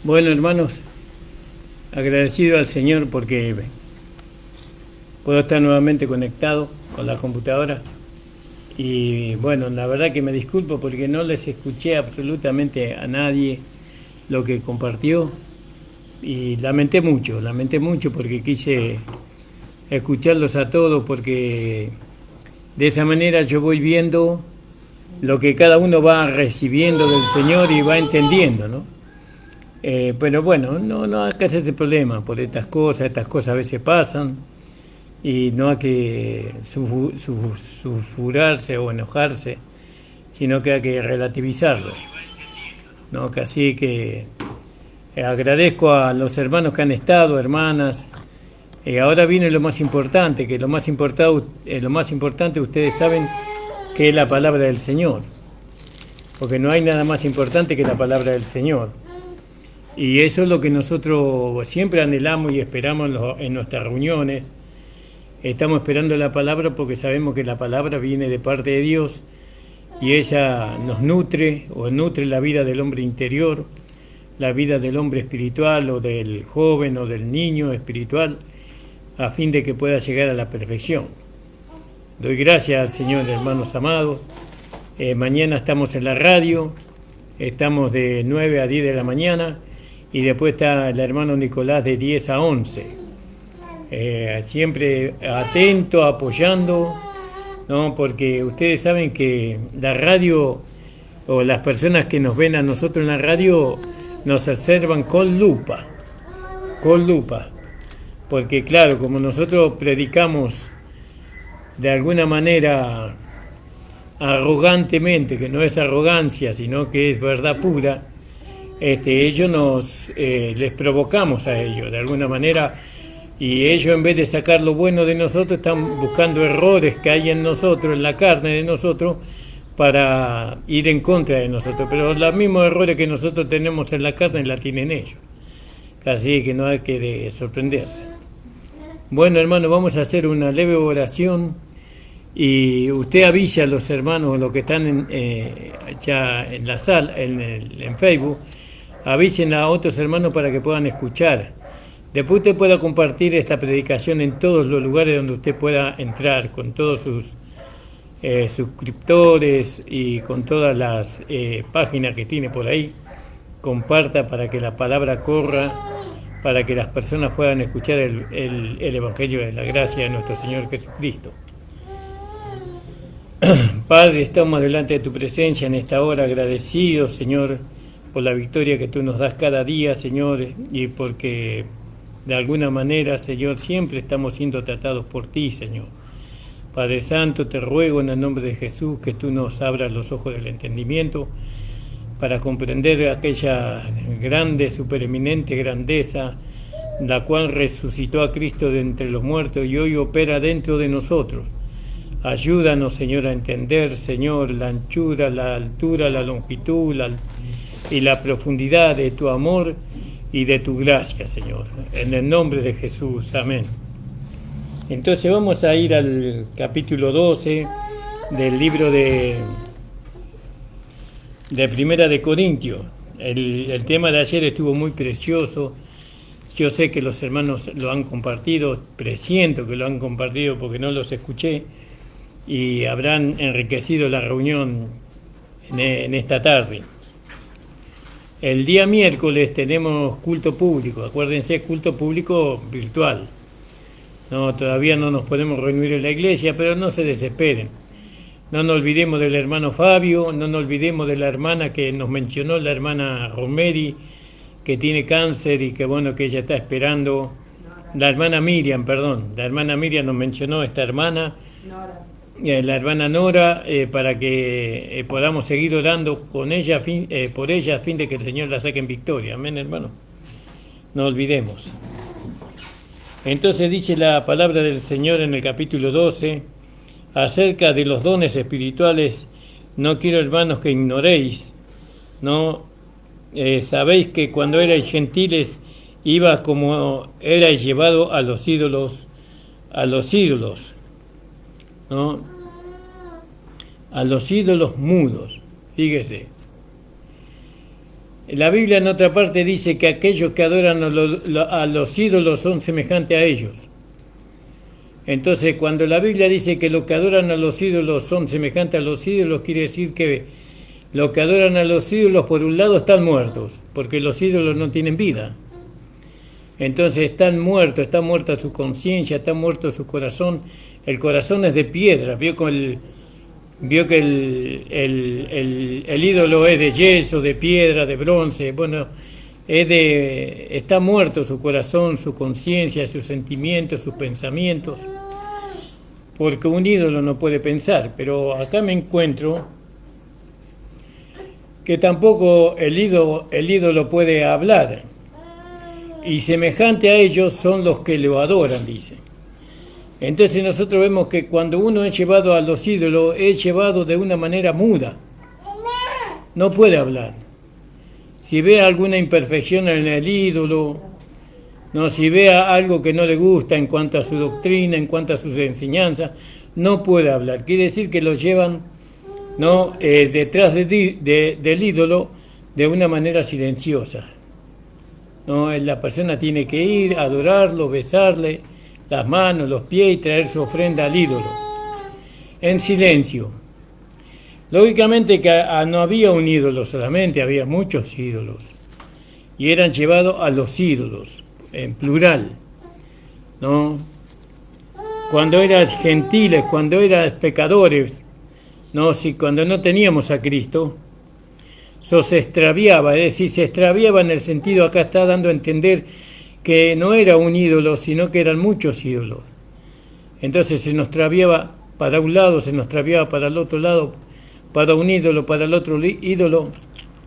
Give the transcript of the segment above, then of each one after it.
Bueno, hermanos, agradecido al Señor porque puedo estar nuevamente conectado con la computadora. Y bueno, la verdad que me disculpo porque no les escuché absolutamente a nadie lo que compartió. Y lamenté mucho porque quise escucharlos a todos porque de esa manera yo voy viendo lo que cada uno va recibiendo del Señor y va entendiendo, ¿no? Pero bueno, no hay que hacerse problema por estas cosas a veces pasan y no hay que sulfurarse o enojarse, sino que hay que relativizarlo, ¿no? Que así que agradezco a los hermanos que han estado, hermanas. Ahora viene lo más importante, que lo más importante ustedes saben que es la palabra del Señor, porque no hay nada más importante que la palabra del Señor. Y eso es lo que nosotros siempre anhelamos y esperamos en nuestras reuniones. Estamos esperando la palabra porque sabemos que la palabra viene de parte de Dios y ella nos nutre o nutre la vida del hombre interior, la vida del hombre espiritual o del joven o del niño espiritual, a fin de que pueda llegar a la perfección. Doy gracias al Señor, hermanos amados. Mañana estamos en la radio, estamos de 9 a 10 de la mañana y después está el hermano Nicolás de 10 a 11. Siempre atento, apoyando, ¿no? Porque ustedes saben que la radio o las personas que nos ven a nosotros en la radio nos observan con lupa, porque claro, como nosotros predicamos de alguna manera arrogantemente, que no es arrogancia, sino que es verdad pura, ellos les provocamos a ellos de alguna manera, y ellos en vez de sacar lo bueno de nosotros están buscando errores que hay en nosotros, en la carne de nosotros, para ir en contra de nosotros, pero los mismos errores que nosotros tenemos en la carne la tienen ellos, así que no hay que sorprenderse. Bueno, hermano, vamos a hacer una leve oración y usted avisa a los hermanos, los que están ya en la sala, en Facebook, avisen a otros hermanos para que puedan escuchar. Después usted pueda compartir esta predicación en todos los lugares donde usted pueda entrar, con todos sus suscriptores y con todas las páginas que tiene por ahí. Comparta para que la palabra corra, para que las personas puedan escuchar el Evangelio de la gracia de nuestro Señor Jesucristo. Padre, estamos delante de tu presencia en esta hora, agradecidos, Señor, por la victoria que tú nos das cada día, Señor, y porque de alguna manera, Señor, siempre estamos siendo tratados por ti, Señor. Padre Santo, te ruego en el nombre de Jesús que tú nos abras los ojos del entendimiento para comprender aquella grande, supereminente grandeza, la cual resucitó a Cristo de entre los muertos y hoy opera dentro de nosotros. Ayúdanos, Señor, a entender, Señor, la anchura, la altura, la longitud y la profundidad de tu amor y de tu gracia, Señor. En el nombre de Jesús. Amén. Entonces vamos a ir al capítulo 12 del libro de Primera de Corintios. El tema de ayer estuvo muy precioso. Yo sé que los hermanos lo han compartido, presiento que lo han compartido porque no los escuché y habrán enriquecido la reunión en esta tarde. El día miércoles tenemos culto público, acuérdense, culto público virtual. No, todavía no nos podemos reunir en la iglesia, pero no se desesperen. No nos olvidemos del hermano Fabio, no nos olvidemos de la hermana que nos mencionó, la hermana Romeri, que tiene cáncer y que bueno, que ella está esperando. La hermana Miriam nos mencionó esta hermana, la hermana Nora, para que podamos seguir orando con ella, por ella, a fin de que el Señor la saque en victoria. Amén, hermano. No olvidemos. Entonces dice la palabra del Señor en el capítulo 12, acerca de los dones espirituales, no quiero, hermanos, que ignoréis, ¿no? Sabéis que cuando erais gentiles, iba como erais llevado a los ídolos, ¿no? A los ídolos mudos, fíjese. La Biblia en otra parte dice que aquellos que adoran a los ídolos son semejantes a ellos. Entonces, cuando la Biblia dice que los que adoran a los ídolos son semejantes a los ídolos, quiere decir que los que adoran a los ídolos, por un lado, están muertos, porque los ídolos no tienen vida. Entonces están muertos, está muerta su conciencia, está muerto su corazón. El corazón es de piedra. Vio que el ídolo es de yeso, de piedra, de bronce. Bueno, está muerto su corazón, su conciencia, sus sentimientos, sus pensamientos. Porque un ídolo no puede pensar. Pero acá me encuentro que tampoco el ídolo puede hablar. Y semejante a ellos son los que lo adoran, dice. Entonces nosotros vemos que cuando uno es llevado a los ídolos, es llevado de una manera muda. No puede hablar. Si ve alguna imperfección en el ídolo, no, si ve algo que no le gusta en cuanto a su doctrina, en cuanto a sus enseñanzas, no puede hablar. Quiere decir que lo llevan, ¿no?, detrás del ídolo de una manera silenciosa. No, la persona tiene que ir, adorarlo, besarle las manos, los pies y traer su ofrenda al ídolo, en silencio. Lógicamente que no había un ídolo solamente, había muchos ídolos, y eran llevados a los ídolos, en plural, ¿no? Cuando eran gentiles, cuando eran pecadores, ¿no? Cuando no teníamos a Cristo, eso se extraviaba, es decir, se extraviaba en el sentido, acá está dando a entender que no era un ídolo, sino que eran muchos ídolos. Entonces se nos extraviaba para un lado, se nos extraviaba para el otro lado, para un ídolo, para el otro ídolo,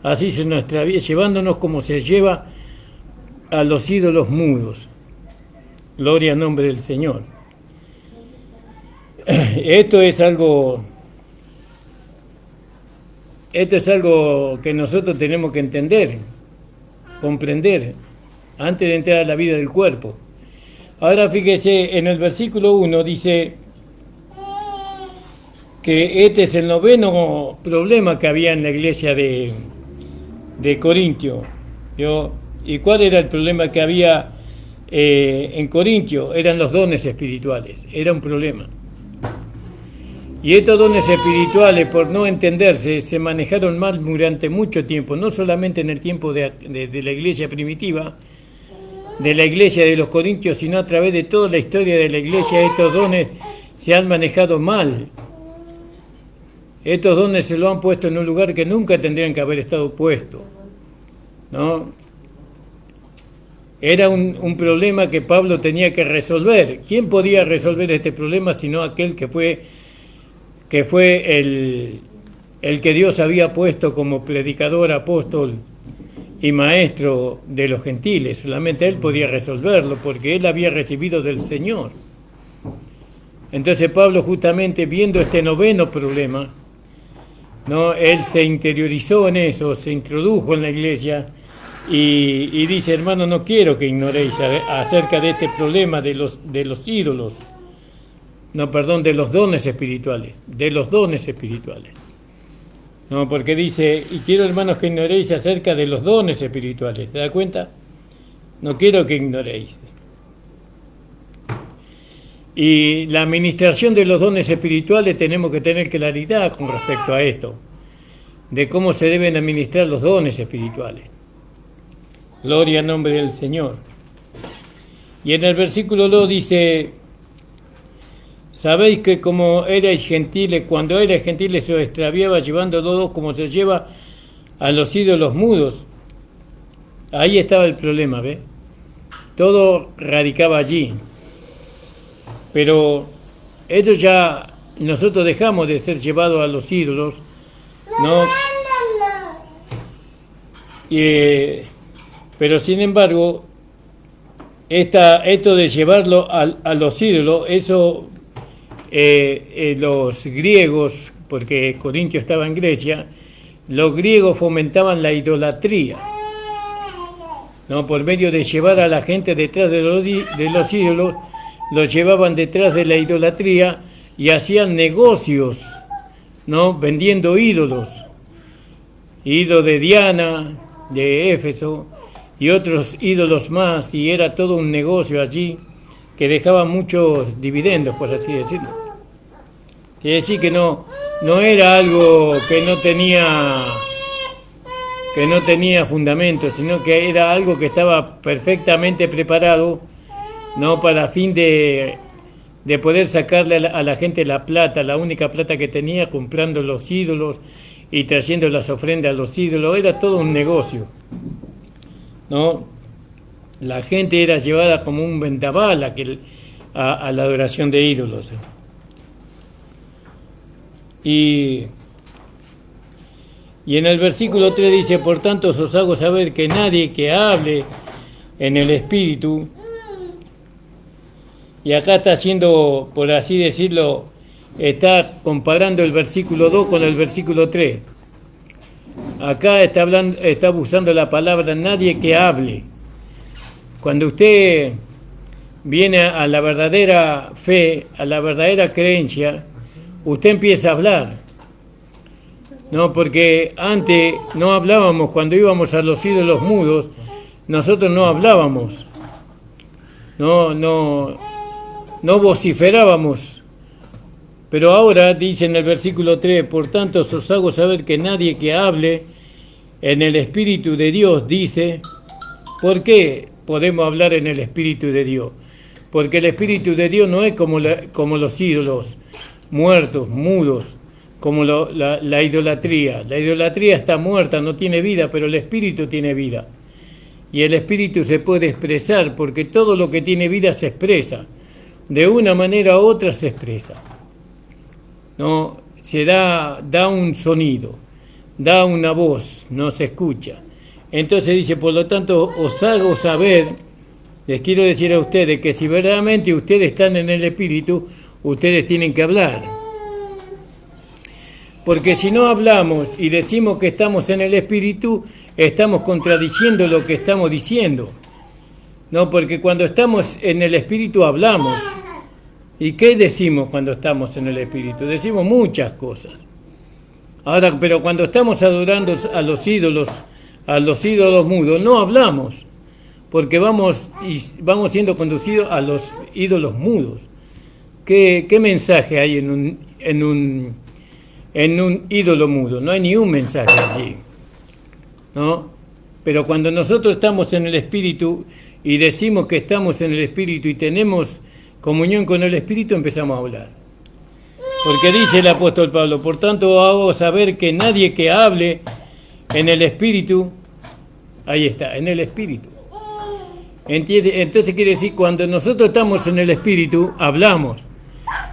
así se nos extraviaba, llevándonos como se lleva a los ídolos mudos. Gloria al nombre del Señor. Esto es algo que nosotros tenemos que entender, comprender, antes de entrar a la vida del cuerpo. Ahora fíjese, en el versículo 1 dice que este es el noveno problema que había en la iglesia de Corintio. ¿Y cuál era el problema que había en Corintio? Eran los dones espirituales, era un problema. Y estos dones espirituales, por no entenderse, se manejaron mal durante mucho tiempo, no solamente en el tiempo de la iglesia primitiva, de la iglesia de los Corintios, sino a través de toda la historia de la iglesia. Estos dones se han manejado mal. Estos dones se lo han puesto en un lugar que nunca tendrían que haber estado puestos, ¿no? Era un problema que Pablo tenía que resolver. ¿Quién podía resolver este problema sino aquel que fue el que Dios había puesto como predicador, apóstol y maestro de los gentiles? Solamente él podía resolverlo, porque él había recibido del Señor. Entonces Pablo, justamente viendo este noveno problema, ¿no?, él se interiorizó en eso, se introdujo en la iglesia y dice: hermano, no quiero que ignoréis acerca de este problema de los ídolos. No, perdón, de los dones espirituales, No, porque dice: y quiero, hermanos, que ignoréis acerca de los dones espirituales. ¿Se da cuenta? No quiero que ignoréis. Y la administración de los dones espirituales, tenemos que tener claridad con respecto a esto, de cómo se deben administrar los dones espirituales. Gloria al nombre del Señor. Y en el versículo 2 dice: sabéis que como erais gentiles, cuando erais gentiles se os extraviaba llevándolos como se lleva a los ídolos mudos. Ahí estaba el problema, ¿ve? Todo radicaba allí. Pero ellos ya, nosotros dejamos de ser llevados a los ídolos, ¿no? Pero sin embargo, esto de llevarlo a los ídolos, eso los griegos, porque Corintio estaba en Grecia, los griegos fomentaban la idolatría, ¿no? Por medio de llevar a la gente detrás de los ídolos, los llevaban detrás de la idolatría y hacían negocios, ¿no?, vendiendo ídolos de Diana, de Éfeso y otros ídolos más, y era todo un negocio allí que dejaba muchos dividendos, por así decirlo. Quiere decir que no era algo que no tenía fundamento, sino que era algo que estaba perfectamente preparado, no para fin de poder sacarle a la gente la plata, la única plata que tenía, comprando los ídolos y trayendo las ofrendas a los ídolos. Era todo un negocio, ¿no? La gente era llevada como un vendaval a la adoración de ídolos. Y en el versículo 3 dice: por tanto os hago saber que nadie que hable en el Espíritu. Y acá está haciendo, por así decirlo, está comparando el versículo 2 con el versículo 3. Acá está usando la palabra nadie que hable. Cuando usted viene a la verdadera fe, a la verdadera creencia, usted empieza a hablar. No, porque antes no hablábamos, cuando íbamos a los ídolos mudos, nosotros no hablábamos. No vociferábamos. Pero ahora dice en el versículo 3: por tanto os hago saber que nadie que hable en el Espíritu de Dios dice. ¿Por qué podemos hablar en el Espíritu de Dios? Porque el Espíritu de Dios no es como los ídolos muertos, mudos, como la idolatría. La idolatría está muerta, no tiene vida, pero el Espíritu tiene vida. Y el Espíritu se puede expresar, porque todo lo que tiene vida se expresa. De una manera u otra se expresa. No, se da un sonido, da una voz, no se escucha. Entonces dice: por lo tanto os hago saber, les quiero decir a ustedes que si verdaderamente ustedes están en el Espíritu, ustedes tienen que hablar. Porque si no hablamos y decimos que estamos en el Espíritu, estamos contradiciendo lo que estamos diciendo. No, porque cuando estamos en el Espíritu hablamos. ¿Y qué decimos cuando estamos en el Espíritu? Decimos muchas cosas. Ahora, pero cuando estamos adorando a los ídolos mudos, no hablamos, porque vamos siendo conducidos a los ídolos mudos. ¿Qué mensaje hay en un ídolo mudo? No hay ni un mensaje allí, ¿no? Pero cuando nosotros estamos en el Espíritu y decimos que estamos en el Espíritu y tenemos comunión con el Espíritu, empezamos a hablar. Porque dice el apóstol Pablo: por tanto hago saber que nadie que hable en el Espíritu, ahí está, en el Espíritu. ¿Entiende? Entonces quiere decir, cuando nosotros estamos en el Espíritu, hablamos.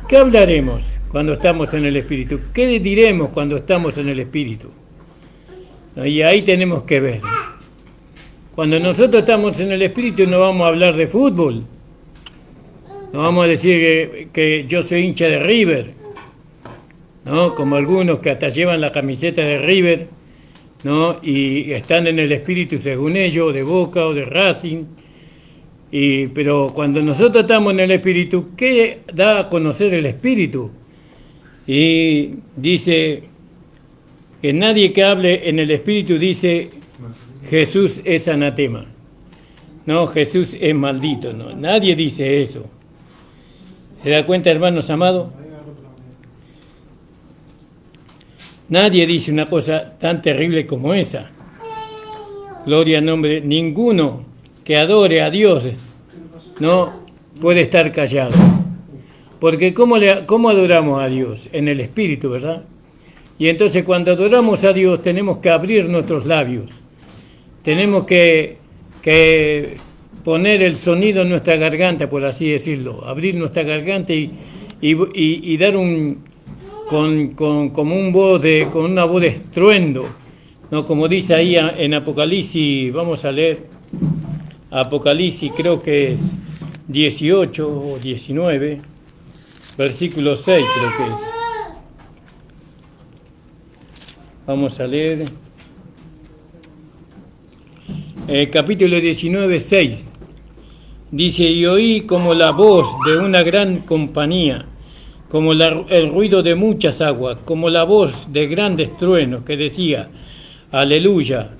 ¿Qué hablaremos cuando estamos en el Espíritu? ¿Qué diremos cuando estamos en el Espíritu? Y ahí tenemos que ver. Cuando nosotros estamos en el Espíritu no vamos a hablar de fútbol. No vamos a decir que yo soy hincha de River, ¿no? Como algunos que hasta llevan la camiseta de River, ¿no? Y están en el Espíritu según ellos, de Boca o de Racing. Pero cuando nosotros estamos en el Espíritu, ¿qué da a conocer el Espíritu? Y dice que nadie que hable en el Espíritu dice Jesús es anatema. No, Jesús es maldito. No, nadie dice eso. ¿Se da cuenta, hermanos amados? Nadie dice una cosa tan terrible como esa. Gloria al nombre. Ninguno que adore a Dios no puede estar callado. Porque ¿cómo adoramos a Dios? En el Espíritu, ¿verdad? Y entonces cuando adoramos a Dios tenemos que abrir nuestros labios. Tenemos que poner el sonido en nuestra garganta, por así decirlo. Abrir nuestra garganta y dar como con una voz de estruendo, ¿no? Como dice ahí en Apocalipsis, vamos a leer Apocalipsis, creo que es 18 o 19, versículo 6 creo que es. Vamos a leer capítulo 19, 6. Dice: y oí como la voz de una gran compañía, como el ruido de muchas aguas, como la voz de grandes truenos, que decía: aleluya,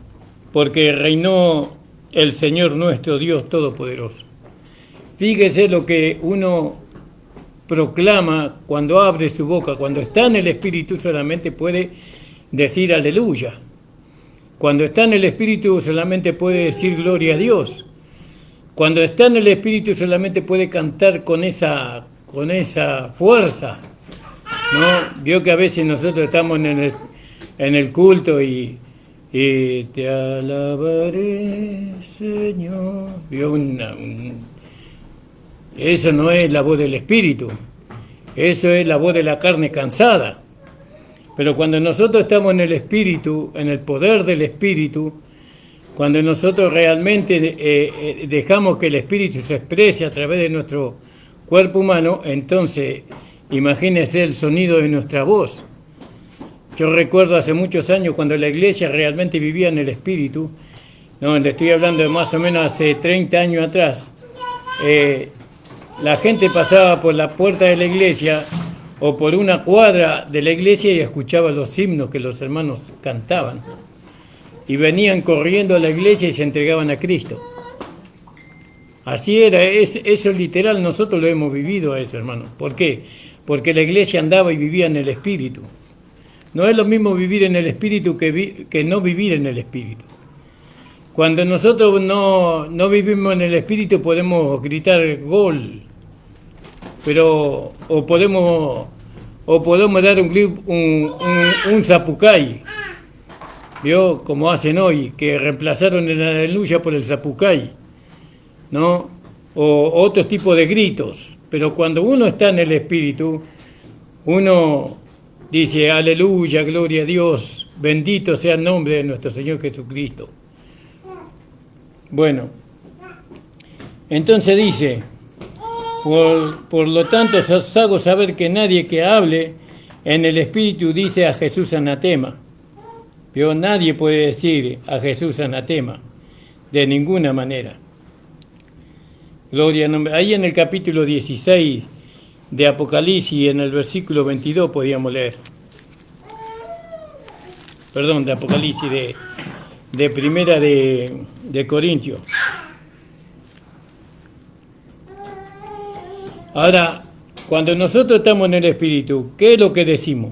porque reinó el Señor nuestro Dios Todopoderoso. Fíjese lo que uno proclama cuando abre su boca. Cuando está en el Espíritu solamente puede decir aleluya. Cuando está en el Espíritu solamente puede decir gloria a Dios. Cuando está en el Espíritu solamente puede cantar con esa fuerza, ¿no? Vio que a veces nosotros estamos en el culto y te alabaré, Señor. Vio eso no es la voz del Espíritu, eso es la voz de la carne cansada. Pero cuando nosotros estamos en el Espíritu, en el poder del Espíritu, cuando nosotros realmente dejamos que el Espíritu se exprese a través de nuestro cuerpo humano, entonces imagínese el sonido de nuestra voz. Yo recuerdo hace muchos años cuando la iglesia realmente vivía en el Espíritu, no, le estoy hablando de más o menos hace 30 años atrás, la gente pasaba por la puerta de la iglesia o por una cuadra de la iglesia y escuchaba los himnos que los hermanos cantaban. Y venían corriendo a la iglesia y se entregaban a Cristo. Así era, eso literal, nosotros lo hemos vivido a eso, hermano. ¿Por qué? Porque la iglesia andaba y vivía en el Espíritu. No es lo mismo vivir en el Espíritu que no vivir en el Espíritu. Cuando nosotros no vivimos en el Espíritu podemos gritar gol, pero o podemos dar un zapucay, ¿vio? Como hacen hoy, que reemplazaron el aleluya por el zapucay, ¿no? O otro tipo de gritos. Pero cuando uno está en el Espíritu, uno dice aleluya, gloria a Dios, bendito sea el nombre de nuestro Señor Jesucristo. Bueno, entonces dice, por lo tanto os hago saber que nadie que hable en el Espíritu dice a Jesús anatema. Pero nadie puede decir a Jesús anatema, de ninguna manera. Gloria al nombre. Ahí en el capítulo 16 de Apocalipsis, en el versículo 22 podíamos leer. Perdón, de Apocalipsis, de primera de Corintios. Ahora, cuando nosotros estamos en el Espíritu, ¿qué es lo que decimos?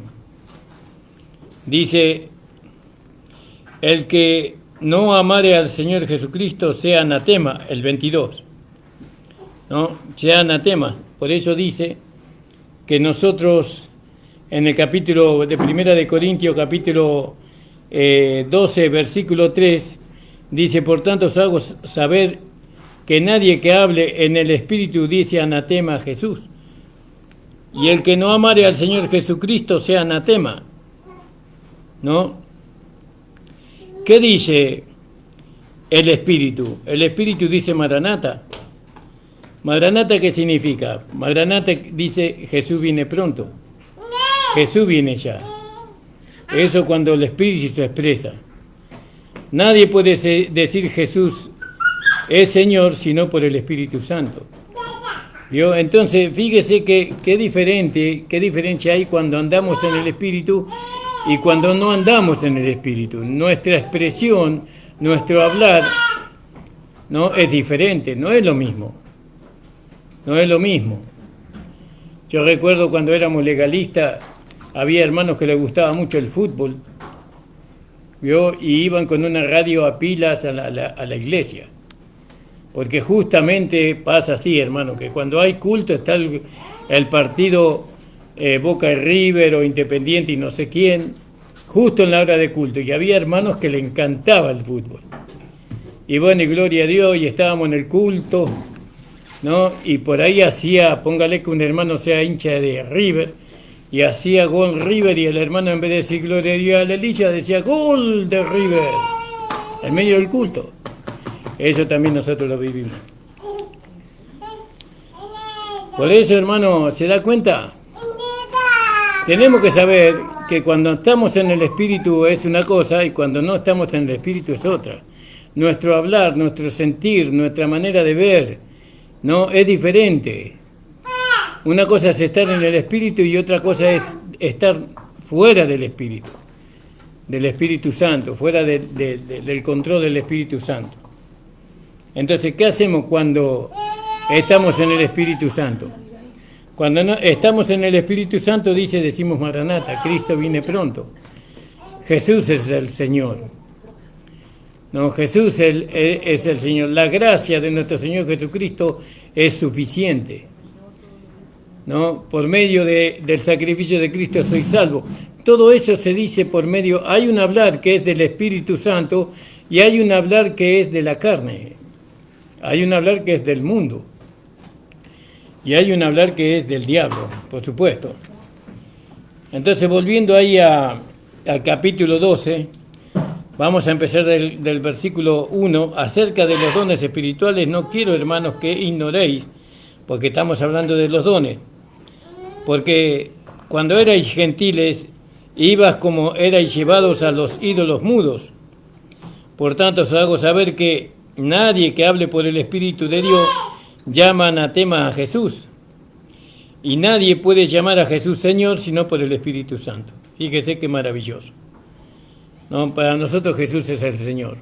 Dice, el que no amare al Señor Jesucristo sea anatema, el 22, ¿no? Sea anatema. Por eso dice que nosotros, en el capítulo de primera de Corintios, capítulo 12, versículo 3, dice, por tanto os hago saber que nadie que hable en el Espíritu dice anatema a Jesús. Y el que no amare al Señor Jesucristo sea anatema, ¿no? ¿Qué dice el Espíritu? El Espíritu dice Maranata. ¿Maranata qué significa? Maranata dice Jesús viene pronto. Jesús viene ya. Eso cuando el Espíritu se expresa. Nadie puede decir Jesús es Señor sino por el Espíritu Santo. ¿Vio? Entonces, fíjese qué diferencia hay cuando andamos en el Espíritu y cuando no andamos en el Espíritu. Nuestra expresión, nuestro hablar, no es diferente, no es lo mismo. No es lo mismo. Yo recuerdo cuando éramos legalistas, había hermanos que les gustaba mucho el fútbol, ¿vio? Y iban con una radio a pilas a la iglesia. Porque justamente pasa así, hermano, que cuando hay culto está el partido Boca y River o Independiente y no sé quién, justo en la hora de culto. Y había hermanos que le encantaba el fútbol. Y bueno, y gloria a Dios, y estábamos en el culto, ¿no? Y por ahí hacía, póngale que un hermano sea hincha de River, y hacía gol River, y el hermano en vez de decir gloria a Dios, aleluya, decía gol de River, en medio del culto. Eso también nosotros lo vivimos. Por eso, hermano, ¿se da cuenta? Tenemos que saber que cuando estamos en el Espíritu es una cosa y cuando no estamos en el Espíritu es otra. Nuestro hablar, nuestro sentir, nuestra manera de ver, no es diferente. Una cosa es estar en el Espíritu y otra cosa es estar fuera del Espíritu. del Espíritu Santo, fuera del control del Espíritu Santo. Entonces, ¿qué hacemos cuando estamos en el Espíritu Santo? Cuando no, estamos en el Espíritu Santo, decimos Maranata, Cristo viene pronto. Jesús es el Señor. No, Jesús es el Señor. La gracia de nuestro Señor Jesucristo es suficiente. ¿No? Por medio del sacrificio de Cristo soy salvo. Todo eso se dice por medio, hay un hablar que es del Espíritu Santo y hay un hablar que es de la carne. Hay un hablar que es del mundo. Y hay un hablar que es del diablo, por supuesto. Entonces, volviendo ahí al capítulo 12, vamos a empezar del versículo 1. Acerca de los dones espirituales, no quiero, hermanos, que ignoréis, porque estamos hablando de los dones. Porque cuando erais gentiles, ibas como erais llevados a los ídolos mudos. Por tanto, os hago saber que nadie que hable por el Espíritu de Dios llama anatema a Jesús. Y nadie puede llamar a Jesús Señor sino por el Espíritu Santo. Fíjese qué maravilloso. No, para nosotros Jesús es el Señor.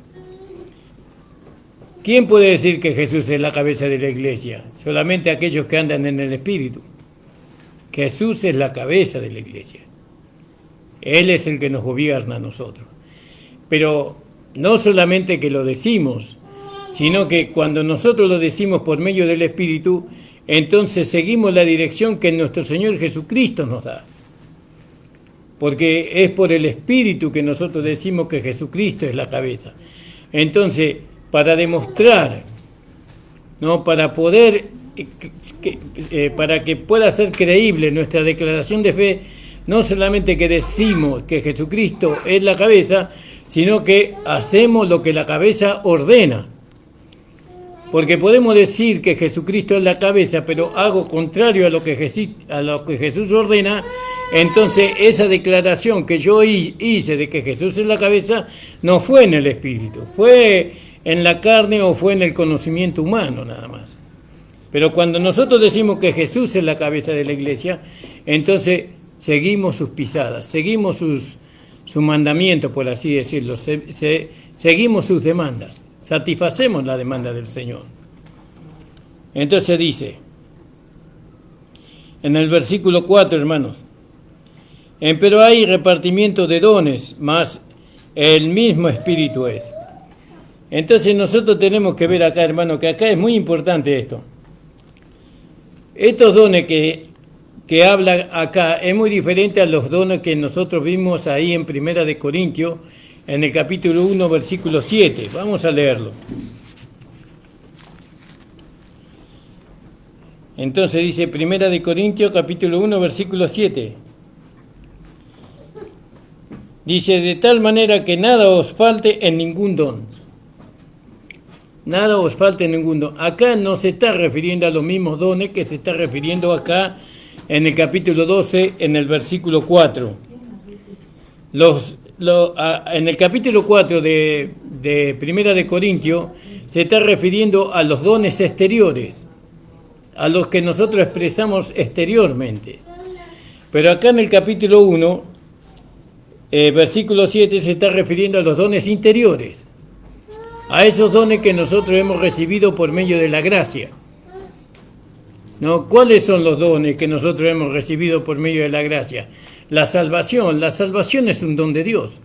¿Quién puede decir que Jesús es la cabeza de la iglesia? Solamente aquellos que andan en el Espíritu. Jesús es la cabeza de la iglesia. Él es el que nos gobierna a nosotros. Pero no solamente que lo decimos, sino que cuando nosotros lo decimos por medio del Espíritu, entonces seguimos la dirección que nuestro Señor Jesucristo nos da. Porque es por el Espíritu que nosotros decimos que Jesucristo es la cabeza. Entonces, para demostrar, ¿no? Para que pueda ser creíble nuestra declaración de fe, no solamente que decimos que Jesucristo es la cabeza, sino que hacemos lo que la cabeza ordena. Porque podemos decir que Jesucristo es la cabeza, pero hago contrario a lo que Jesús ordena, entonces esa declaración que yo hice de que Jesús es la cabeza no fue en el Espíritu, fue en la carne o fue en el conocimiento humano nada más. Pero cuando nosotros decimos que Jesús es la cabeza de la iglesia, entonces seguimos sus pisadas, seguimos su mandamiento, por así decirlo, seguimos sus demandas, satisfacemos la demanda del Señor. Entonces dice, en el versículo 4, hermanos, pero hay repartimiento de dones, mas el mismo Espíritu es. Entonces nosotros tenemos que ver acá, hermano, que acá es muy importante esto. Estos dones que habla acá es muy diferente a los dones que nosotros vimos ahí en Primera de Corintios, en el capítulo 1, versículo 7. Vamos a leerlo. Entonces dice Primera de Corintios, capítulo 1, versículo 7. Dice, de tal manera que nada os falte en ningún don. Nada os falte en ningún don. Acá no se está refiriendo a los mismos dones que se está refiriendo acá en el capítulo 12, en el versículo 4. En el capítulo 4 de Primera de Corintios se está refiriendo a los dones exteriores, a los que nosotros expresamos exteriormente. Pero acá en el capítulo 1, versículo 7, se está refiriendo a los dones interiores, a esos dones que nosotros hemos recibido por medio de la gracia. ¿No? ¿Cuáles son los dones que nosotros hemos recibido por medio de la gracia? La salvación es un don de Dios,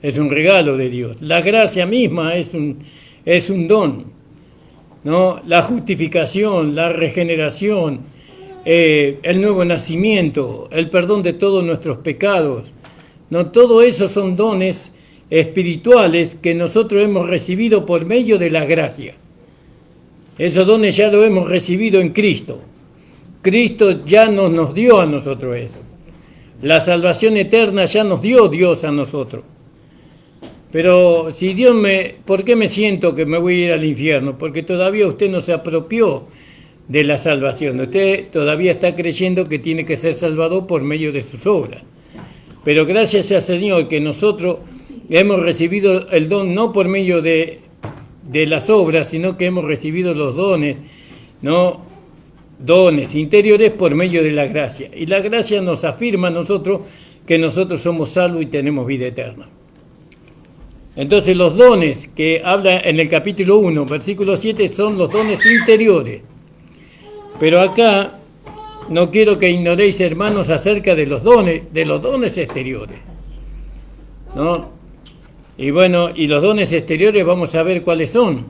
es un regalo de Dios. La gracia misma es un don, ¿no? La justificación, la regeneración, el nuevo nacimiento, el perdón de todos nuestros pecados, ¿no? Todo eso son dones espirituales que nosotros hemos recibido por medio de la gracia. Esos dones ya los hemos recibido en Cristo. Cristo ya nos dio a nosotros eso. La salvación eterna ya nos dio Dios a nosotros. Pero si ¿por qué me siento que me voy a ir al infierno? Porque todavía usted no se apropió de la salvación. Usted todavía está creyendo que tiene que ser salvado por medio de sus obras. Pero gracias al Señor que nosotros hemos recibido el don no por medio de las obras, sino que hemos recibido los dones, ¿no? Dones interiores por medio de la gracia. Y la gracia nos afirma a nosotros que nosotros somos salvos y tenemos vida eterna. Entonces los dones que habla en el capítulo 1, versículo 7, son los dones interiores. Pero acá no quiero que ignoréis, hermanos, acerca de los dones exteriores, ¿no? Y bueno, y los dones exteriores vamos a ver cuáles son.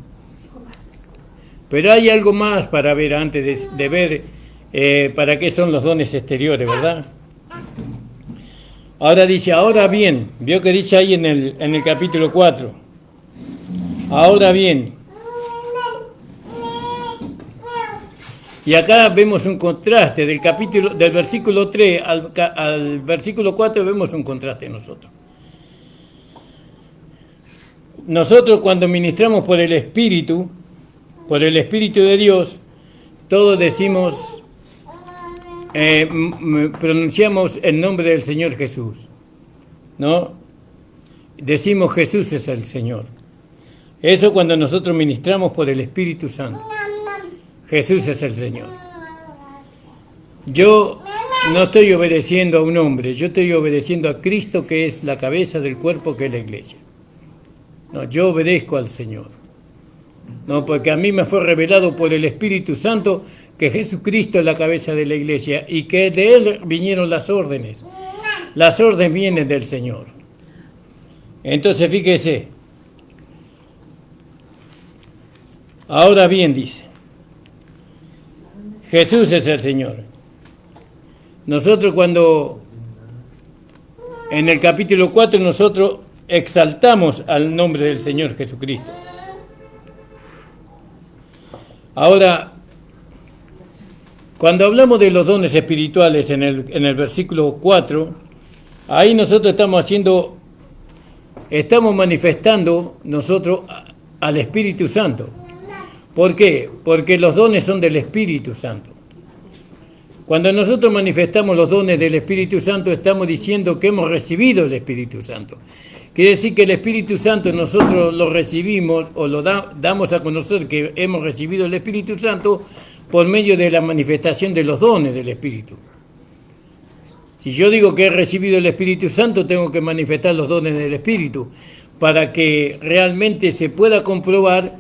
Pero hay algo más para ver antes de ver para qué son los dones exteriores, ¿verdad? Ahora dice, ahora bien, vio que dice ahí en el capítulo 4, ahora bien. Y acá vemos un contraste del versículo 3 al versículo 4, vemos un contraste nosotros. Nosotros cuando ministramos por el Espíritu de Dios, todos decimos, pronunciamos el nombre del Señor Jesús, ¿no? Decimos Jesús es el Señor. Eso cuando nosotros ministramos por el Espíritu Santo. Jesús es el Señor. Yo no estoy obedeciendo a un hombre, yo estoy obedeciendo a Cristo, que es la cabeza del cuerpo, que es la iglesia. No, yo obedezco al Señor. No, porque a mí me fue revelado por el Espíritu Santo que Jesucristo es la cabeza de la iglesia y que de Él vinieron las órdenes. Las órdenes vienen del Señor. Entonces, fíjese. Ahora bien, dice, Jesús es el Señor. Nosotros cuando, en el capítulo 4, nosotros exaltamos al nombre del Señor Jesucristo. Ahora, cuando hablamos de los dones espirituales en el versículo 4, ahí nosotros estamos manifestando nosotros al Espíritu Santo. ¿Por qué? Porque los dones son del Espíritu Santo. Cuando nosotros manifestamos los dones del Espíritu Santo, estamos diciendo que hemos recibido el Espíritu Santo. Quiere decir que el Espíritu Santo nosotros lo recibimos o lo damos a conocer que hemos recibido el Espíritu Santo por medio de la manifestación de los dones del Espíritu. Si yo digo que he recibido el Espíritu Santo, tengo que manifestar los dones del Espíritu para que realmente se pueda comprobar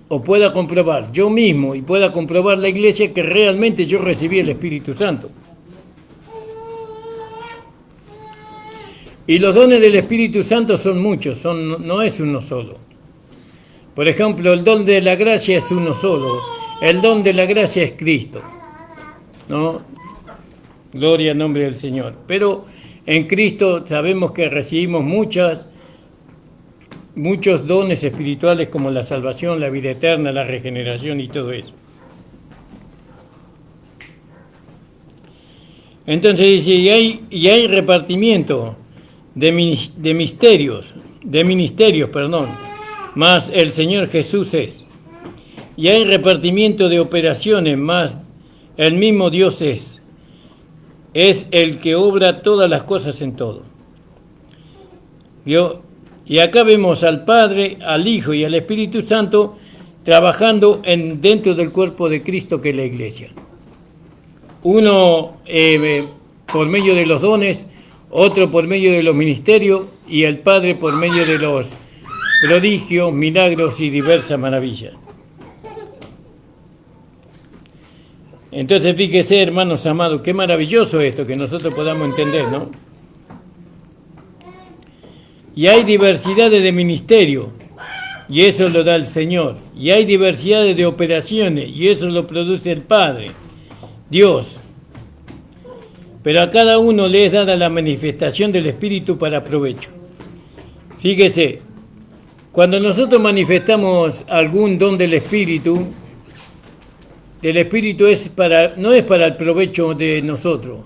o pueda comprobar yo mismo y pueda comprobar la iglesia que realmente yo recibí el Espíritu Santo. Y los dones del Espíritu Santo son muchos, no es uno solo. Por ejemplo, el don de la gracia es uno solo. El don de la gracia es Cristo, ¿no? Gloria al nombre del Señor. Pero en Cristo sabemos que recibimos muchos dones espirituales como la salvación, la vida eterna, la regeneración y todo eso. Entonces dice, y hay repartimiento de ministerios, más el Señor Jesús es. Y hay repartimiento de operaciones, más el mismo Dios es. Es el que obra todas las cosas en todo. ¿Vio? Y acá vemos al Padre, al Hijo y al Espíritu Santo trabajando dentro del cuerpo de Cristo, que es la iglesia. Uno por medio de los dones, otro por medio de los ministerios y el Padre por medio de los prodigios, milagros y diversas maravillas. Entonces fíjese, hermanos amados, qué maravilloso esto, que nosotros podamos entender, ¿no? Y hay diversidades de ministerios, y eso lo da el Señor. Y hay diversidades de operaciones, y eso lo produce el Padre, Dios. Pero a cada uno le es dada la manifestación del Espíritu para provecho. Fíjese, cuando nosotros manifestamos algún don del Espíritu no es para el provecho de nosotros,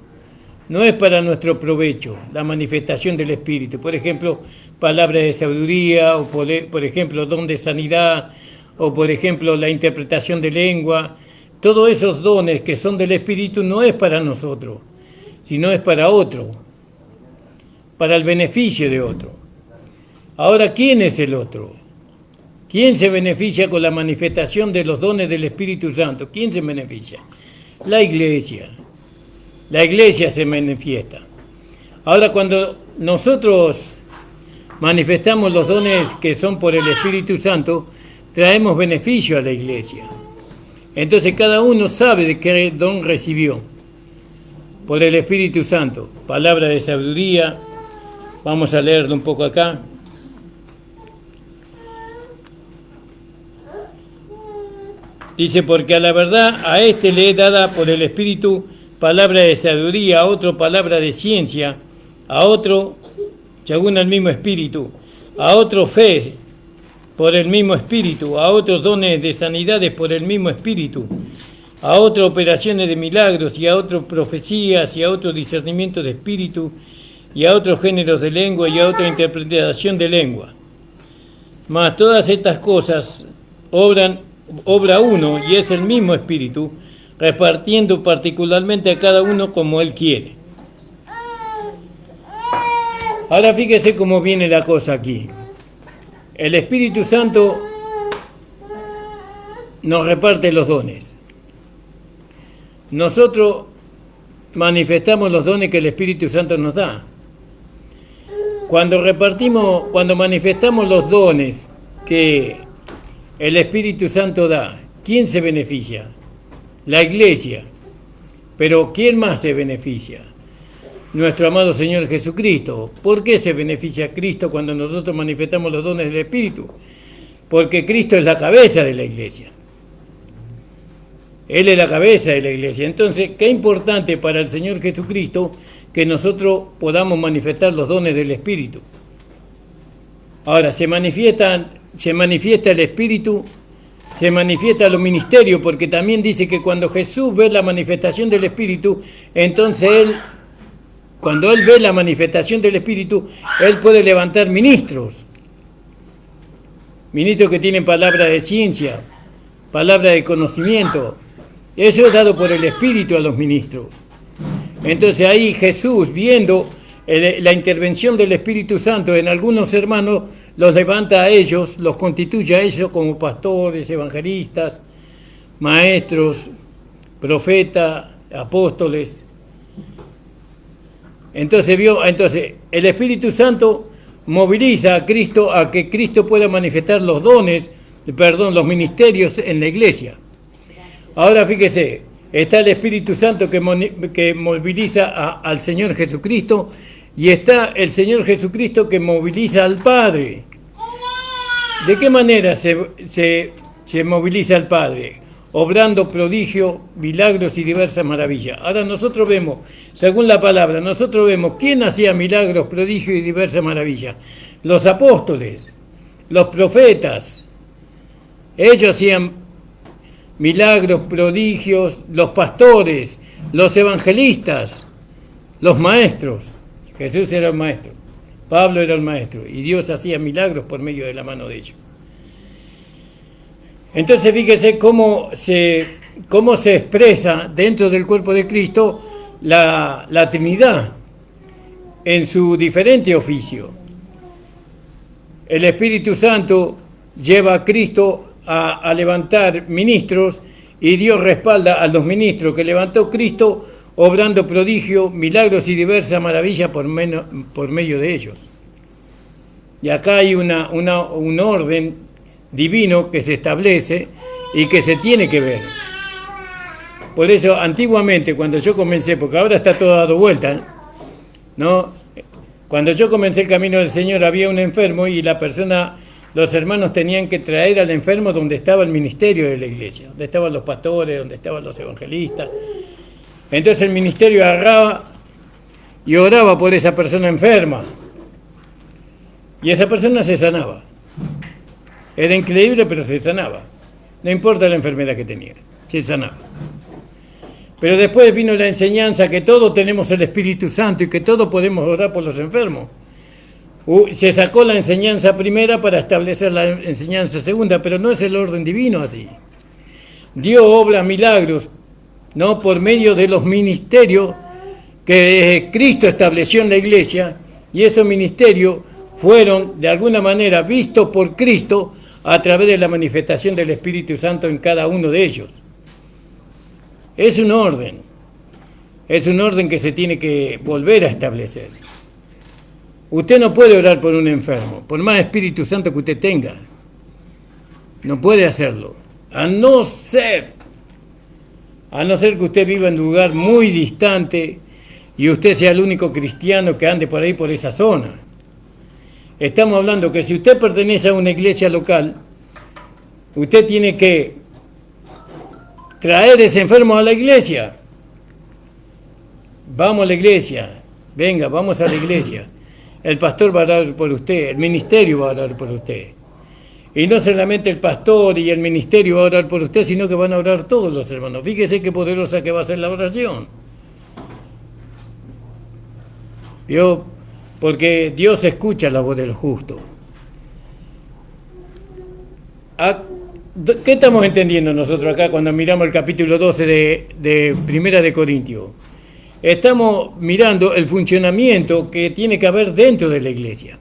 no es para nuestro provecho, la manifestación del Espíritu. Por ejemplo, palabras de sabiduría, o por ejemplo, don de sanidad, o por ejemplo, la interpretación de lengua. Todos esos dones que son del Espíritu no es para nosotros, sino es para otro, para el beneficio de otro. Ahora, ¿quién es el otro? ¿Quién se beneficia con la manifestación de los dones del Espíritu Santo? ¿Quién se beneficia? La iglesia. La iglesia se manifiesta. Ahora, cuando nosotros manifestamos los dones que son por el Espíritu Santo, traemos beneficio a la iglesia. Entonces cada uno sabe de qué don recibió por el Espíritu Santo. Palabra de sabiduría, vamos a leerlo un poco acá. Dice, porque a la verdad a este le he dada por el Espíritu palabra de sabiduría, a otro palabra de ciencia, a otro, según el mismo Espíritu, a otro fe por el mismo Espíritu, a otros dones de sanidades por el mismo Espíritu, a otras operaciones de milagros, y a otros profecías, y a otro discernimiento de espíritu, y a otros géneros de lengua, y a otra interpretación de lengua. Mas todas estas cosas obra uno, y es el mismo Espíritu, repartiendo particularmente a cada uno como Él quiere. Ahora fíjese cómo viene la cosa aquí. El Espíritu Santo nos reparte los dones. Nosotros manifestamos los dones que el Espíritu Santo nos da. Cuando manifestamos los dones que el Espíritu Santo da, ¿quién se beneficia? La iglesia. Pero ¿quién más se beneficia? Nuestro amado Señor Jesucristo. ¿Por qué se beneficia Cristo cuando nosotros manifestamos los dones del Espíritu? Porque Cristo es la cabeza de la iglesia. Él es la cabeza de la iglesia. Entonces, qué importante para el Señor Jesucristo que nosotros podamos manifestar los dones del Espíritu. Ahora, se manifiesta el Espíritu, se manifiesta los ministerios, porque también dice que cuando Jesús ve la manifestación del Espíritu, entonces cuando Él ve la manifestación del Espíritu, Él puede levantar ministros que tienen palabra de ciencia, palabra de conocimiento. Eso es dado por el Espíritu a los ministros. Entonces ahí Jesús, viendo la intervención del Espíritu Santo en algunos hermanos, los levanta a ellos, los constituye a ellos como pastores, evangelistas, maestros, profetas, apóstoles. Entonces el Espíritu Santo moviliza a Cristo a que Cristo pueda manifestar los los ministerios en la iglesia. Ahora fíjese, está el Espíritu Santo que moviliza al Señor Jesucristo, y está el Señor Jesucristo que moviliza al Padre. ¿De qué manera se moviliza al Padre? Obrando prodigios, milagros y diversas maravillas. Ahora nosotros vemos, según la palabra, quién hacía milagros, prodigios y diversas maravillas. Los apóstoles, los profetas, ellos hacían milagros, prodigios, los pastores, los evangelistas, los maestros. Jesús era el maestro, Pablo era el maestro, y Dios hacía milagros por medio de la mano de ellos. Entonces fíjese cómo se expresa dentro del cuerpo de Cristo la Trinidad en su diferente oficio. El Espíritu Santo lleva a Cristo a levantar ministros, y Dios respalda a los ministros que levantó Cristo, obrando prodigios, milagros y diversas maravillas por medio de ellos. Y acá hay un orden divino que se establece y que se tiene que ver. Por eso, antiguamente, cuando yo comencé, porque ahora está todo dado vuelta, ¿no? Cuando yo comencé el camino del Señor, había un enfermo y los hermanos tenían que traer al enfermo donde estaba el ministerio de la iglesia, donde estaban los pastores, donde estaban los evangelistas. Entonces el ministerio agarraba y oraba por esa persona enferma, y esa persona se sanaba. Era increíble, pero se sanaba. No importa la enfermedad que tenía, se sanaba. Pero después vino la enseñanza que todos tenemos el Espíritu Santo y que todos podemos orar por los enfermos. Se sacó la enseñanza primera para establecer la enseñanza segunda, pero no es el orden divino así. Dios obra milagros, ¿no?, por medio de los ministerios que Cristo estableció en la iglesia, y esos ministerios fueron de alguna manera vistos por Cristo a través de la manifestación del Espíritu Santo en cada uno de ellos. Es un orden que se tiene que volver a establecer. Usted no puede orar por un enfermo, por más Espíritu Santo que usted tenga. No puede hacerlo. A no ser que usted viva en un lugar muy distante y usted sea el único cristiano que ande por ahí, por esa zona. Estamos hablando que si usted pertenece a una iglesia local, usted tiene que traer ese enfermo a la iglesia. Vamos a la iglesia. Venga, vamos a la iglesia. El pastor va a orar por usted, el ministerio va a orar por usted. Y no solamente el pastor y el ministerio va a orar por usted, sino que van a orar todos los hermanos. Fíjese qué poderosa que va a ser la oración. ¿Vio? Porque Dios escucha la voz del justo. ¿Qué estamos entendiendo nosotros acá cuando miramos el capítulo 12 de Primera de Corintios? Estamos mirando el funcionamiento que tiene que haber dentro de la iglesia.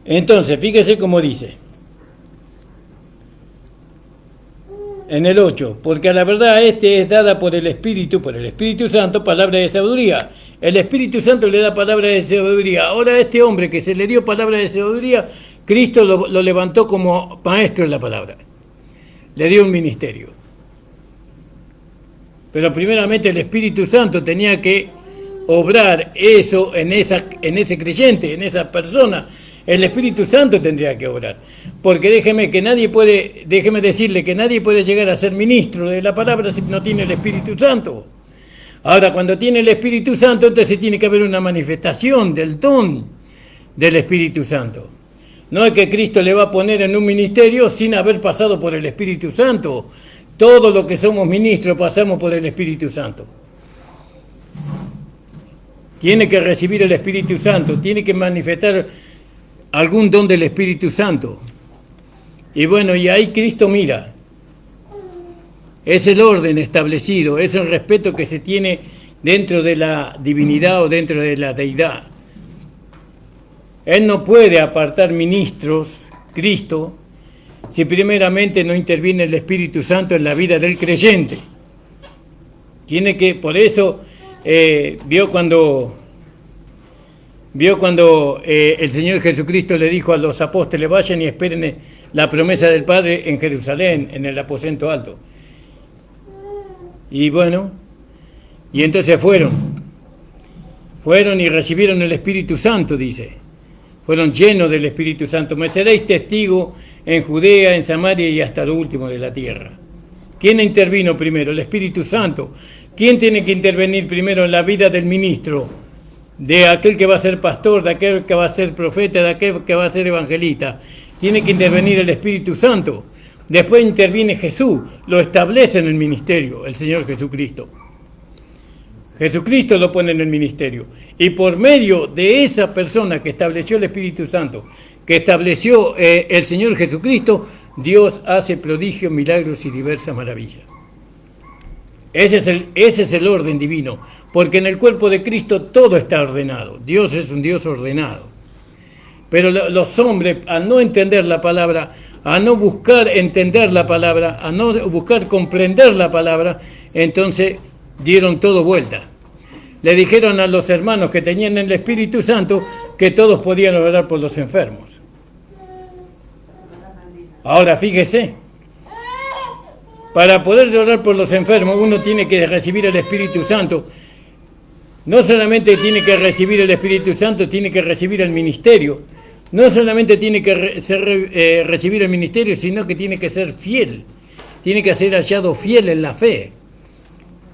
Entonces, fíjese cómo dice. En el 8, porque a la verdad es dada por el Espíritu Santo, palabra de sabiduría. El Espíritu Santo le da palabra de sabiduría. Ahora este hombre que se le dio palabra de sabiduría, Cristo lo levantó como maestro en la palabra. Le dio un ministerio. Pero primeramente el Espíritu Santo tenía que obrar eso en ese creyente, en esa persona. El Espíritu Santo tendría que obrar. Porque déjeme decirle que nadie puede llegar a ser ministro de la palabra si no tiene el Espíritu Santo. Ahora, cuando tiene el Espíritu Santo, entonces tiene que haber una manifestación del don del Espíritu Santo. No es que Cristo le va a poner en un ministerio sin haber pasado por el Espíritu Santo. Todos los que somos ministros pasamos por el Espíritu Santo. Tiene que recibir el Espíritu Santo, tiene que manifestar algún don del Espíritu Santo. Y bueno, y ahí Cristo mira. Es el orden establecido, es el respeto que se tiene dentro de la divinidad o dentro de la deidad. Él no puede apartar ministros, Cristo, si primeramente no interviene el Espíritu Santo en la vida del creyente. Tiene que, por eso, vio cuando el Señor Jesucristo le dijo a los apóstoles, vayan y esperen la promesa del Padre en Jerusalén, en el aposento alto. Y bueno, y entonces fueron y recibieron el Espíritu Santo, dice. Fueron llenos del Espíritu Santo. Me seréis testigo en Judea, en Samaria y hasta lo último de la tierra. ¿Quién intervino primero? El Espíritu Santo. ¿Quién tiene que intervenir primero en la vida del ministro? De aquel que va a ser pastor, de aquel que va a ser profeta, de aquel que va a ser evangelista. Tiene que intervenir el Espíritu Santo. Después interviene Jesús, lo establece en el ministerio, el Señor Jesucristo. Jesucristo lo pone en el ministerio. Y por medio de esa persona que estableció el Espíritu Santo, que estableció el Señor Jesucristo, Dios hace prodigios, milagros y diversas maravillas. Ese es el orden divino, porque en el cuerpo de Cristo todo está ordenado. Dios es un Dios ordenado. Pero los hombres, al no entender la palabra, a no buscar entender la palabra, a no buscar comprender la palabra, entonces dieron todo vuelta. Le dijeron a los hermanos que tenían el Espíritu Santo que todos podían orar por los enfermos. Ahora fíjese, para poder orar por los enfermos uno tiene que recibir el Espíritu Santo. No solamente tiene que recibir el Espíritu Santo, tiene que recibir el ministerio. No solamente tiene que recibir el ministerio, sino que tiene que ser fiel. Tiene que ser hallado fiel en la fe.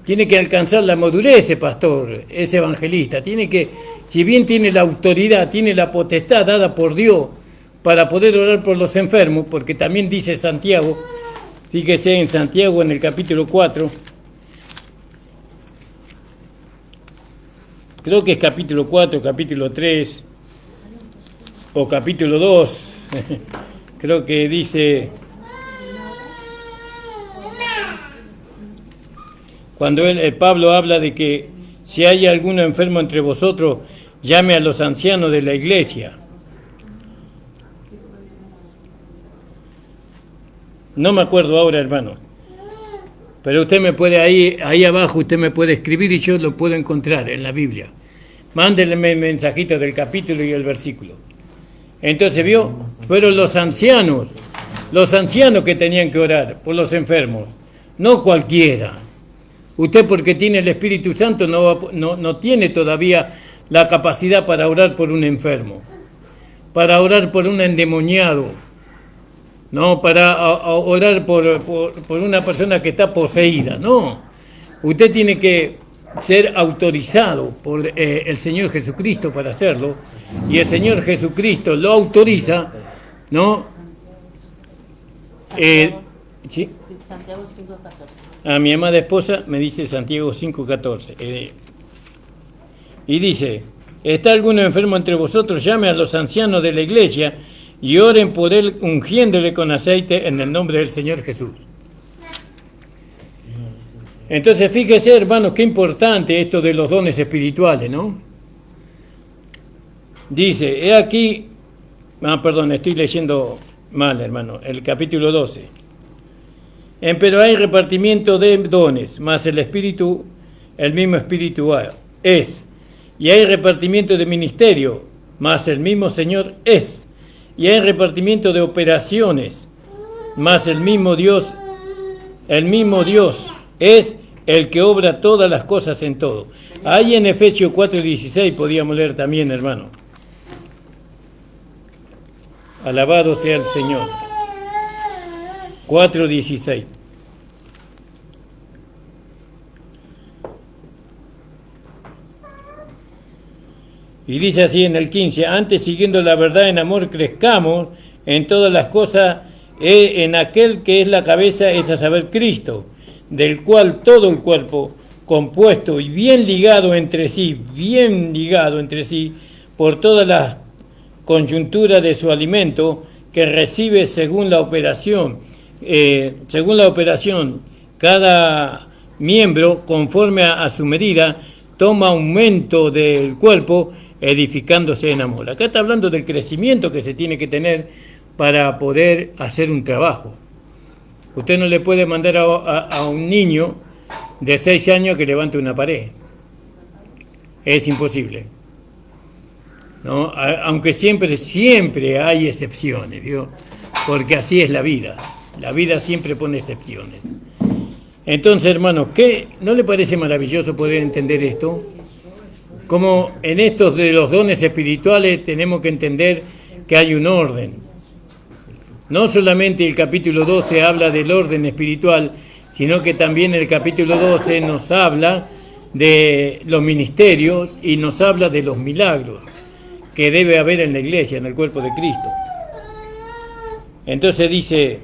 Tiene que alcanzar la madurez ese pastor, ese evangelista. Tiene que, si bien tiene la autoridad, tiene la potestad dada por Dios para poder orar por los enfermos, porque también dice Santiago, fíjese en Santiago en el capítulo 4, creo que es capítulo 4, capítulo 3 o capítulo 2, creo que dice, cuando Pablo habla de que si hay alguno enfermo entre vosotros, llame a los ancianos de la iglesia. No me acuerdo ahora, hermano, pero usted me puede ahí abajo, usted me puede escribir y yo lo puedo encontrar en la Biblia. Mándenme el mensajito del capítulo y el versículo. Entonces vio, fueron los ancianos que tenían que orar por los enfermos, no cualquiera. Usted porque tiene el Espíritu Santo no tiene todavía la capacidad para orar por un enfermo, para orar por un endemoniado, no para orar por una persona que está poseída, no. Usted tiene que ser autorizado por el Señor Jesucristo para hacerlo, y el Señor Jesucristo lo autoriza, ¿no? ¿Sí? Santiago 5:14. A mi amada esposa me dice Santiago 5:14. Y dice, ¿está alguno enfermo entre vosotros? Llame a los ancianos de la iglesia y oren por él, ungiéndole con aceite en el nombre del Señor Jesús. Entonces, fíjese, hermanos, qué importante esto de los dones espirituales, ¿no? Dice, he aquí, perdón, estoy leyendo mal, hermano, el capítulo 12. Pero hay repartimiento de dones, más el Espíritu, el mismo Espíritu es. Y hay repartimiento de ministerio, más el mismo Señor es. Y hay repartimiento de operaciones, más el mismo Dios es el que obra todas las cosas en todo. Ahí en Efesios 4:16 podíamos leer también, hermano. Alabado sea el Señor. 4:16. Y dice así en el 15, antes siguiendo la verdad en amor crezcamos en todas las cosas, en aquel que es la cabeza, es a saber Cristo, del cual todo el cuerpo, compuesto y bien ligado entre sí, por todas las coyunturas de su alimento, que recibe según la operación, cada miembro, conforme a su medida, toma aumento del cuerpo, edificándose en amor. Acá está hablando del crecimiento que se tiene que tener para poder hacer un trabajo. Usted no le puede mandar a un niño de 6 años que levante una pared. Es imposible, ¿no? Aunque siempre hay excepciones, ¿vio? Porque así es la vida. La vida siempre pone excepciones. Entonces, hermanos, ¿no le parece maravilloso poder entender esto? Como en estos de los dones espirituales tenemos que entender que hay un orden. No solamente el capítulo 12 habla del orden espiritual, sino que también el capítulo 12 nos habla de los ministerios y nos habla de los milagros que debe haber en la iglesia, en el cuerpo de Cristo. Entonces dice,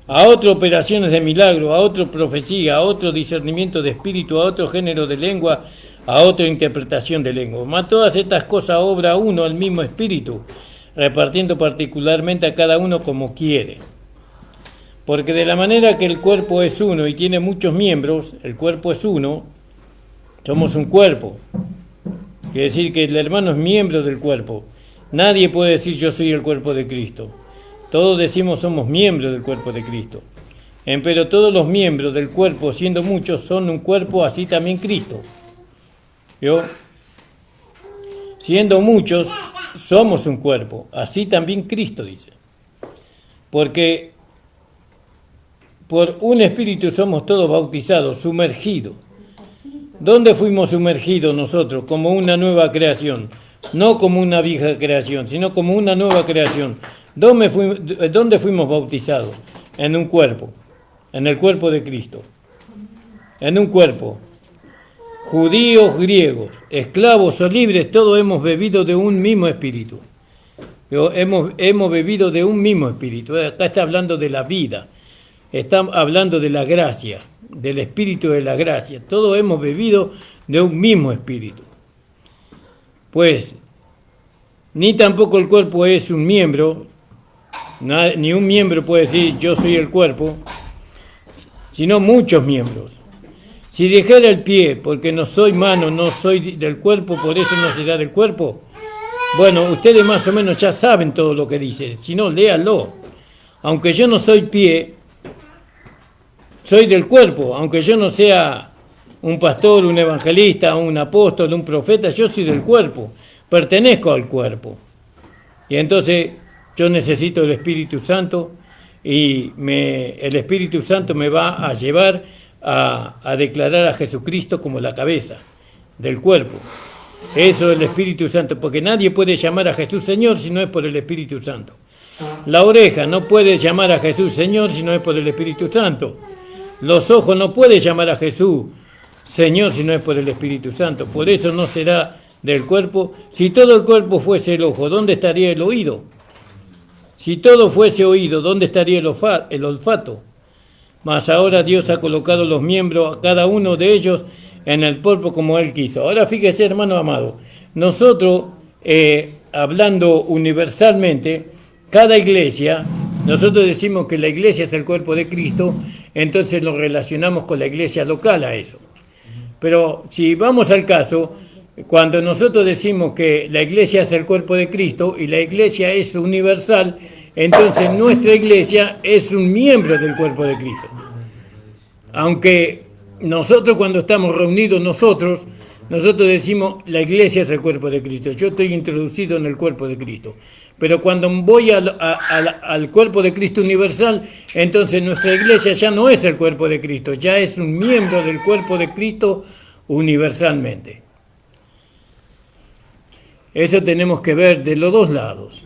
a otro operaciones de milagro, a otro profecía, a otro discernimiento de espíritu, a otro género de lengua, a otra interpretación de lengua. Mas todas estas cosas obra uno, el mismo espíritu, repartiendo particularmente a cada uno como quiere. Porque de la manera que el cuerpo es uno y tiene muchos miembros, el cuerpo es uno, somos un cuerpo. Quiere decir que el hermano es miembro del cuerpo. Nadie puede decir yo soy el cuerpo de Cristo. Todos decimos somos miembros del cuerpo de Cristo. Pero todos los miembros del cuerpo, siendo muchos, son un cuerpo, así también Cristo. ¿Vio? Siendo muchos, somos un cuerpo, así también Cristo, dice. Porque por un espíritu somos todos bautizados, sumergidos. ¿Dónde fuimos sumergidos nosotros? Como una nueva creación. No como una vieja creación, sino como una nueva creación. ¿Dónde fuimos bautizados? En un cuerpo, en el cuerpo de Cristo. En un cuerpo. Judíos, griegos, esclavos o libres, todos hemos bebido de un mismo espíritu. Hemos bebido de un mismo espíritu. Acá está hablando de la vida. Está hablando de la gracia, del espíritu de la gracia. Todos hemos bebido de un mismo espíritu. Pues, ni tampoco el cuerpo es un miembro, ni un miembro puede decir yo soy el cuerpo, sino muchos miembros. Si dijera el pie, porque no soy mano, no soy del cuerpo, por eso no será del cuerpo. Bueno, ustedes más o menos ya saben todo lo que dice, si no, léanlo. Aunque yo no soy pie, soy del cuerpo, aunque yo no sea un pastor, un evangelista, un apóstol, un profeta, yo soy del cuerpo, pertenezco al cuerpo. Y entonces yo necesito el Espíritu Santo y el Espíritu Santo me va a llevar a declarar a Jesucristo como la cabeza del cuerpo. Eso es el Espíritu Santo, porque nadie puede llamar a Jesús Señor si no es por el Espíritu Santo. La oreja no puede llamar a Jesús Señor si no es por el Espíritu Santo. Los ojos no pueden llamar a Jesús Señor si no es por el Espíritu Santo. Por eso no será del cuerpo. Si todo el cuerpo fuese el ojo, ¿dónde estaría el oído? Si todo fuese oído, ¿dónde estaría el olfato? Mas ahora Dios ha colocado los miembros, a cada uno de ellos, en el cuerpo como Él quiso. Ahora fíjese, hermano amado, nosotros, hablando universalmente, cada iglesia, nosotros decimos que la iglesia es el cuerpo de Cristo, entonces lo relacionamos con la iglesia local a eso. Pero si vamos al caso, cuando nosotros decimos que la iglesia es el cuerpo de Cristo y la iglesia es universal, entonces nuestra iglesia es un miembro del cuerpo de Cristo. Aunque nosotros cuando estamos reunidos nosotros decimos la iglesia es el cuerpo de Cristo, yo estoy introducido en el cuerpo de Cristo. Pero cuando voy al cuerpo de Cristo universal, entonces nuestra iglesia ya no es el cuerpo de Cristo, ya es un miembro del cuerpo de Cristo universalmente. Eso tenemos que ver de los dos lados.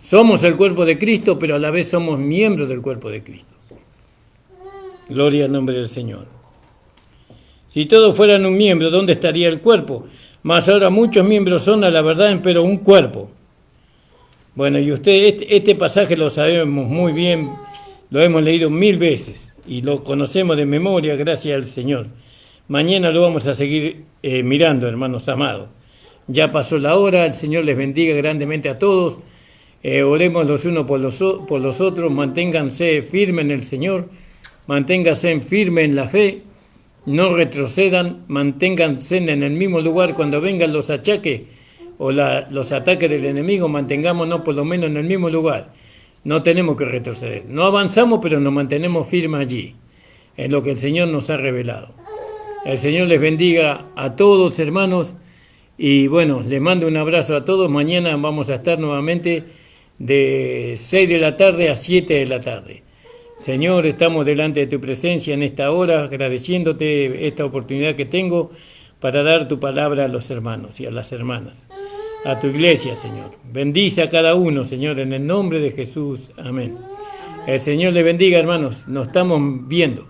Somos el cuerpo de Cristo, pero a la vez somos miembros del cuerpo de Cristo. Gloria al nombre del Señor. Si todos fueran un miembro, ¿dónde estaría el cuerpo? Mas ahora muchos miembros son a la verdad, pero un cuerpo. Bueno, y este pasaje lo sabemos muy bien, lo hemos leído 1000 veces y lo conocemos de memoria, gracias al Señor. Mañana lo vamos a seguir mirando, hermanos amados. Ya pasó la hora, el Señor les bendiga grandemente a todos. Oremos los unos por los otros, manténganse firmes en el Señor, manténganse firmes en la fe, no retrocedan, manténganse en el mismo lugar cuando vengan los achaques o los ataques del enemigo, mantengámonos por lo menos en el mismo lugar. No tenemos que retroceder. No avanzamos, pero nos mantenemos firmes allí, en lo que el Señor nos ha revelado. El Señor les bendiga a todos, hermanos, y bueno, les mando un abrazo a todos. Mañana vamos a estar nuevamente de 6 de la tarde a 7 de la tarde. Señor, estamos delante de tu presencia en esta hora, agradeciéndote esta oportunidad que tengo para dar tu palabra a los hermanos y a las hermanas, a tu iglesia, Señor. Bendice a cada uno, Señor, en el nombre de Jesús. Amén. El Señor le bendiga, hermanos. Nos estamos viendo.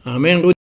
Amén.